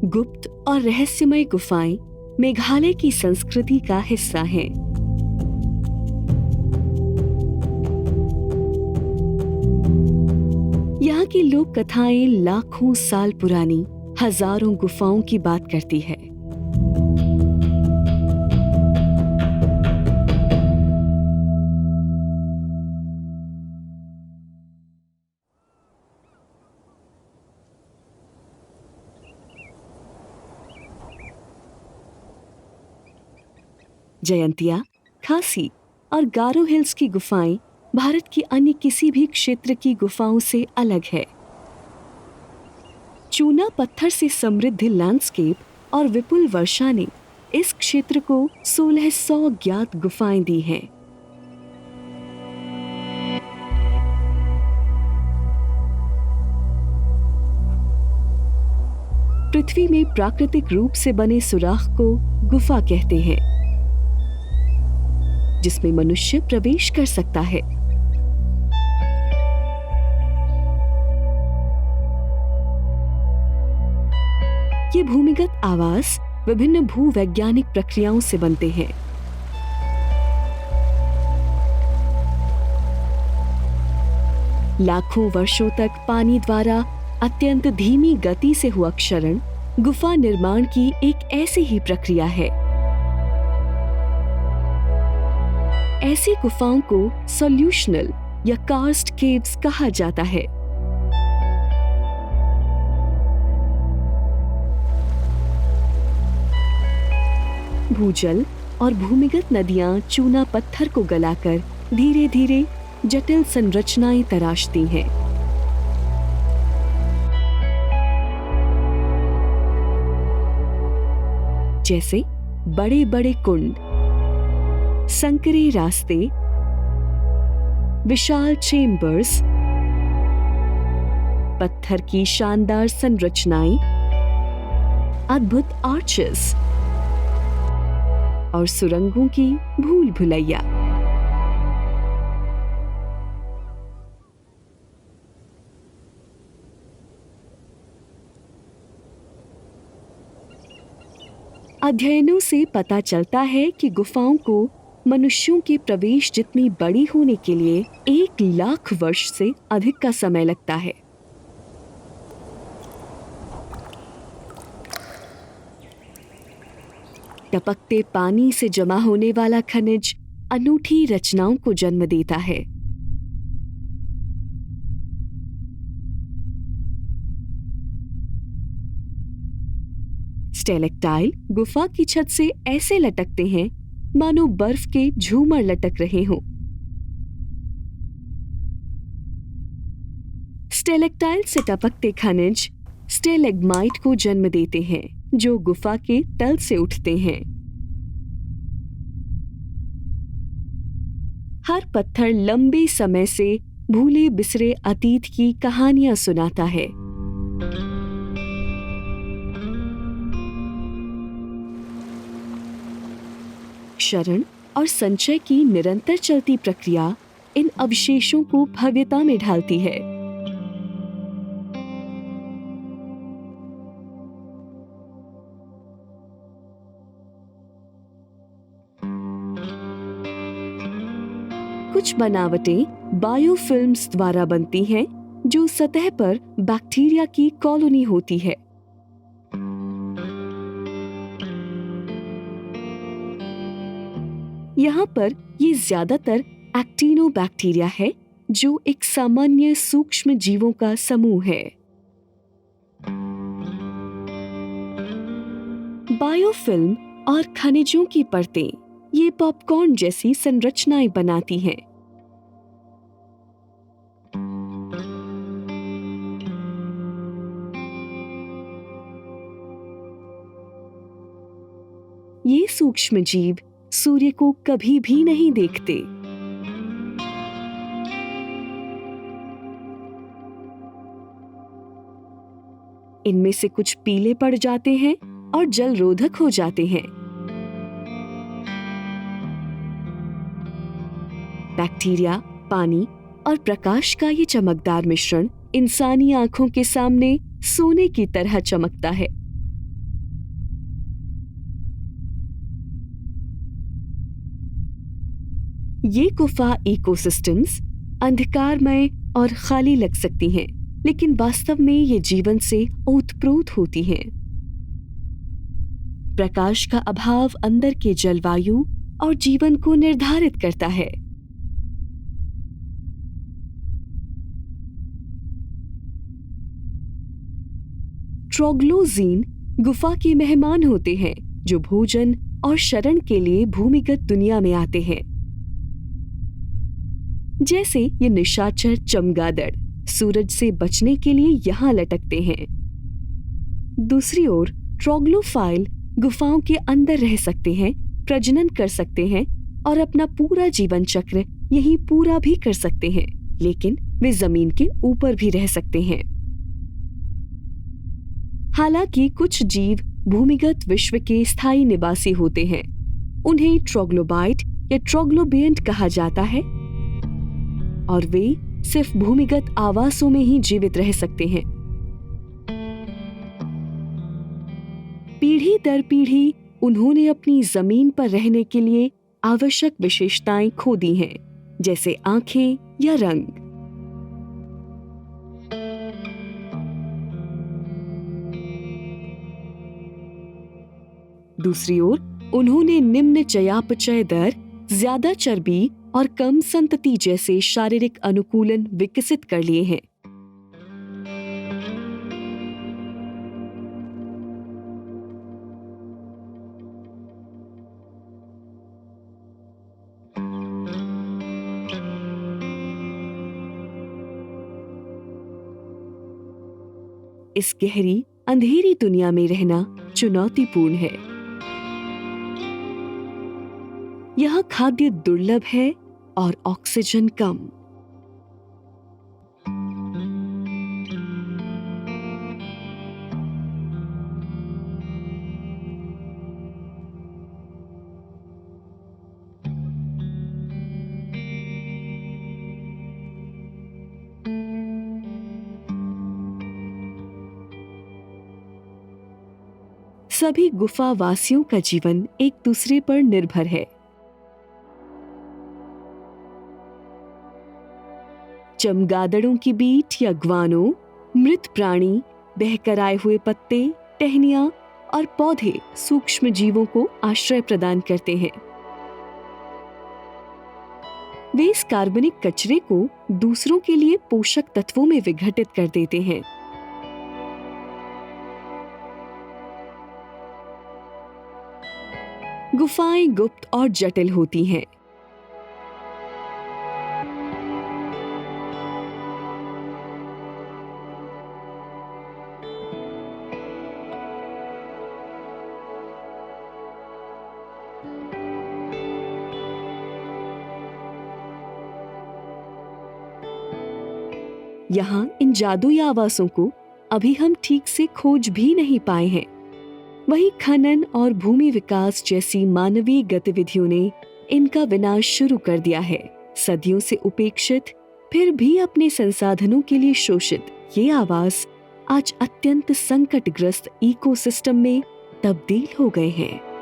गुप्त और रहस्यमय गुफाएं मेघालय की संस्कृति का हिस्सा हैं। यहाँ की लोक कथाएं लाखों साल पुरानी हजारों गुफाओं की बात करती है। जयंतिया, खासी और गारो हिल्स की गुफाएं भारत की अन्य किसी भी क्षेत्र की गुफाओं से अलग है। चूना पत्थर से समृद्ध लैंडस्केप और विपुल वर्षा ने इस क्षेत्र को 1600 ज्ञात गुफाएं दी हैं। पृथ्वी में प्राकृतिक रूप से बने सुराख को गुफा कहते हैं, जिसमें मनुष्य प्रवेश कर सकता है। ये भूमिगत आवास विभिन्न भूवैज्ञानिक प्रक्रियाओं से बनते हैं। लाखों वर्षों तक पानी द्वारा अत्यंत धीमी गति से हुआ क्षरण गुफा निर्माण की एक ऐसी ही प्रक्रिया है। ऐसी गुफाओं को सॉल्यूशनल या कार्स्ट केव्स कहा जाता है। भूजल और भूमिगत नदियां चूना पत्थर को गलाकर धीरे धीरे जटिल संरचनाएं तराशती हैं। जैसे बड़े बड़े कुंड, संकरे रास्ते, विशाल चेम्बर्स, पत्थर की शानदार संरचनाएं, अद्भुत आर्चेस और सुरंगों की भूल भुलैया। अध्ययनों से पता चलता है कि गुफाओं को मनुष्यों के प्रवेश जितनी बड़ी होने के लिए 1 लाख वर्ष से अधिक का समय लगता है। टपकते पानी से जमा होने वाला खनिज अनूठी रचनाओं को जन्म देता है। स्टेलेक्टाइल गुफा की छत से ऐसे लटकते हैं मानो बर्फ के झूमर लटक रहे हों। स्टेलेक्टाइल से टपकते खनिज स्टेलेग्माइट को जन्म देते हैं, जो गुफा के तल से उठते हैं। हर पत्थर लंबे समय से भूले बिसरे अतीत की कहानियां सुनाता है। क्षरण और संचय की निरंतर चलती प्रक्रिया इन अवशेषों को भव्यता में ढालती है। कुछ बनावटें बायोफिल्म्स द्वारा बनती हैं, जो सतह पर बैक्टीरिया की कॉलोनी होती है। यहाँ पर ये ज्यादातर एक्टिनोबैक्टीरिया है, जो एक सामान्य सूक्ष्म जीवों का समूह है। बायोफिल्म और खनिजों की परतें ये पॉपकॉर्न जैसी संरचनाएं बनाती हैं। ये सूक्ष्म जीव सूर्य को कभी भी नहीं देखते। इनमें से कुछ पीले पड़ जाते हैं और जल रोधक हो जाते हैं। बैक्टीरिया, पानी और प्रकाश का ये चमकदार मिश्रण इंसानी आंखों के सामने सोने की तरह चमकता है। ये गुफा इकोसिस्टम्स अंधकारमय और खाली लग सकती हैं, लेकिन वास्तव में ये जीवन से ओतप्रोत होती हैं। प्रकाश का अभाव अंदर के जलवायु और जीवन को निर्धारित करता है। ट्रोग्लोजीन गुफा के मेहमान होते हैं जो भोजन और शरण के लिए भूमिगत दुनिया में आते हैं। जैसे ये निशाचर चमगादड़ सूरज से बचने के लिए यहाँ लटकते हैं। दूसरी ओर ट्रोग्लोफाइल गुफाओं के अंदर रह सकते हैं, प्रजनन कर सकते हैं और अपना पूरा जीवन चक्र यहीं पूरा भी कर सकते हैं, लेकिन वे जमीन के ऊपर भी रह सकते हैं। हालांकि कुछ जीव भूमिगत विश्व के स्थायी निवासी होते हैं। उन्हें ट्रोग्लोबाइट या ट्रोग्लोबियंट कहा जाता है और वे सिर्फ भूमिगत आवासों में ही जीवित रह सकते हैं। पीढ़ी दर पीढ़ी उन्होंने अपनी जमीन पर रहने के लिए आवश्यक विशेषताएं खो दी हैं, जैसे आंखें या रंग। दूसरी ओर उन्होंने निम्न चयापचय दर, ज्यादा चर्बी और कम संतति जैसे शारीरिक अनुकूलन विकसित कर लिए हैं। इस गहरी अंधेरी दुनिया में रहना चुनौतीपूर्ण है। यहाँ खाद्य दुर्लभ है और ऑक्सीजन कम। सभी गुफा वासियों का जीवन एक दूसरे पर निर्भर है। चमगादड़ों की बीट या ग्वानो, मृत प्राणी, बहकर आए हुए पत्ते, टहनियां और पौधे सूक्ष्म जीवों को आश्रय प्रदान करते हैं। वे इस कार्बनिक कचरे को दूसरों के लिए पोषक तत्वों में विघटित कर देते हैं। गुफाएं गुप्त और जटिल होती हैं। यहाँ इन जादुई आवासों को अभी हम ठीक से खोज भी नहीं पाए हैं। वहीं खनन और भूमि विकास जैसी मानवीय गतिविधियों ने इनका विनाश शुरू कर दिया है। सदियों से उपेक्षित, फिर भी अपने संसाधनों के लिए शोषित ये आवास आज अत्यंत संकटग्रस्त इकोसिस्टम में तब्दील हो गए हैं।